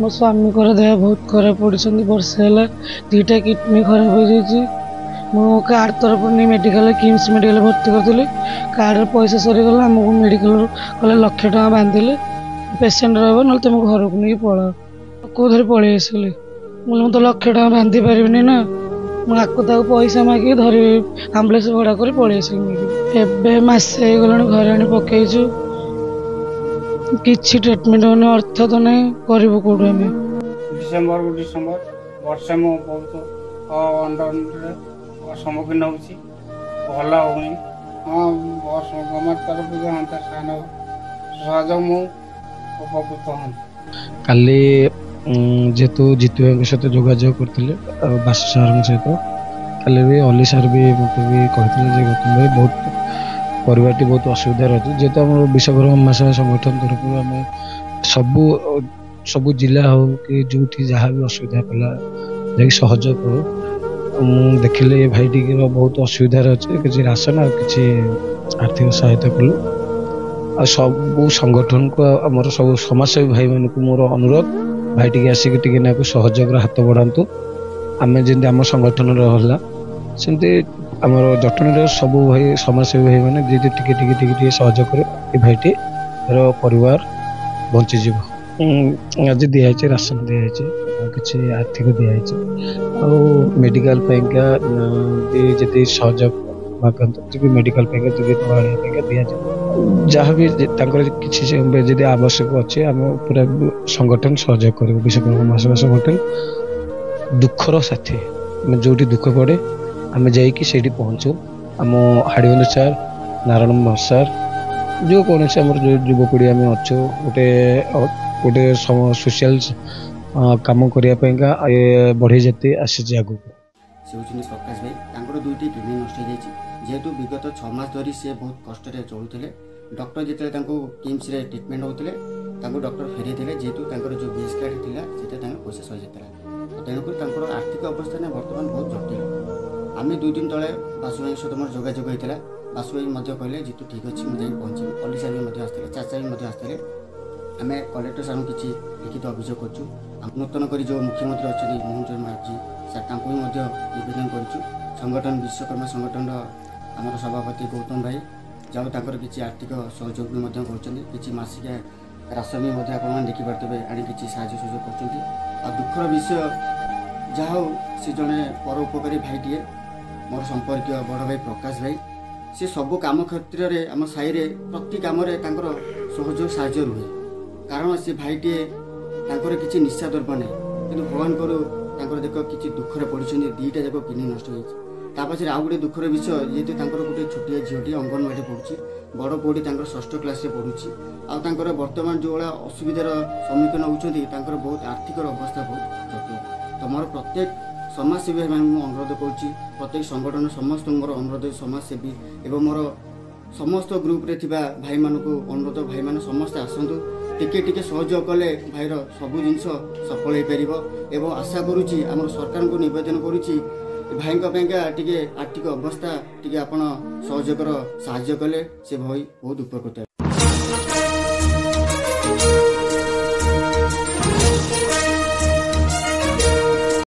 मो स्वामी देह बहुत खराब पड़ी वर्षे है दीटा किडनी खराब हो जाइए मो कार्ड तरफ नहीं मेडिकल किम्स मेडिकल भर्ती करी कार्ड पैसा सरीगला आमको मेडिकल कले लक्ष टाँग बांधिले पेसेंट रहा ना तुम घर को नहीं पड़ा कौन पलि आसली मुझे तो लक्ष टाँग बांधि पारि ना मुझे पैसा मागिक धरी आम्बुलांस भड़ा कर पलि आसली मसे गलानी घर आनी पकईचु किसी ट्रिटमेंट होने अर्थ तो नहीं करूँ कौटू आम डिसेम्बर वर्षे मु बहुत सम्मुखीन होगी भल होनी हाँ गवर्नमेंट तरफ हाँ साइन सहयोग मुझे उपकृत हाँ काली जेहेतु जीतू भाई सहित जोगाजोग करते बास सार सहित काली भी अली सार भी मत भी कहते गौतम भाई बहुत परिवार बहुत असुविधा रही जेहेतु आम विश्वकर्मा महासभा संगठन तरफ आम सबू सबू जिला हो कि जो जहाँ भी असुविधा पड़ा जा सहयोग करूँ देखिले भाई टी बहुत असुविधा अच्छे किसी राशन आ कि आर्थिक सहायता कलु आ सबू संगठन को आमर सब समाजसेवी भाई मान को मोर अनुरोध भाई टी आसिक टी सहयोग हाथ बढ़ातु आम जमी आम संगठन रहा सेमती आमर जटनी सब भाई समाजसेवी भाई मैंने जी टी सहयोग करे भाईटी परिवार बंचीज आज दिखाई राशन दिखाई किसी आर्थिक दिखाई मेडिकल जी सहयोग मागत मेडिकल दि जहाँ भी किसी आवश्यक अच्छे आम पूरा संगठन सहयोग कर विश्वकर्मा महासभा संगठन दुखर साथी जो दुख पड़े आम जाइए पहुँचू आम हाड़ीबंध सार नारायण सार जो कौन से आम युवपीढ़ी आम अच्छु गोटे गोटे सोशल काम करने बढ़ी जाती आसी आगू से होती प्रकाश भाई दुईटी किडनी नष्ट हो जेहेतु विगत 6 मास धरी से बहुत कष्ट चलुते डॉक्टर जो किम्स ट्रिटमेंट होते डॉक्टर फेरे जेहेतु जो बीएस कार्ड था पैसा सही जाता तेणुक आर्थिक अवस्था बर्तमान बहुत जटिल आम 2 दिन तले बासु भाई सहित मोर जोगाजोग होता बासु भाई कहले जीतू ठीक अच्छे मुझे पहुँची अली सार भी आसते चाचा भी आसते आम कलेक्टर सार किसी लिखित अभियोग करूँ नूतन कर जो मुख्यमंत्री अच्छा मोहन चरण माझी सर भी निवेदन करूँ संगठन विश्वकर्मा संगठन आम सभापति गौतम भाई जाओ तर किसी आर्थिक सहयोग भी कर मासिका राशन भी आप देखिपे आनी कि सहयोग कर दुखर विषय जहाँ हो सी जड़े परोपकारी भाईटे मोर संपर्क बड़ भाई प्रकाश भाई सी सबू कम क्षेत्र में आम साई प्रति कम सहयोग साहय रुहे कारण से भाईटे किसी निशा द्रव्य ना कि भगवान कर देख किसी दुखरे पड़ी दीटा जाक किडनी नष्ट होती आउ गोटे दुखर विषय जेहेतु गोटे छोटिया झीटी अंगनवाड़ी पढ़ुची बड़ पुड़ी 6th क्लास पढ़ुची आर बर्तमान जो भाया असुविधार सम्मुखीन होती बहुत आर्थिक अवस्था बहुत जटिल तो मोर प्रत्येक समाजसेवी भाई अनुरोध करुँच प्रत्येक संगठन समस्त मोर अनुरोध समाजसेवी एवं मोर समस्त ग्रुप रे थिबा भाई मान को अनुरोध भाई मान समस्त आसतु टिके सहयोग कले भाईर सब जिनस सफल हो पार एवं आशा करुँची आम सरकार को निवेदन करुँची भाई टिके आर्थिक अवस्था टिके आपण सहयोग साहाय्य कले से भाई बहुत उपकृत।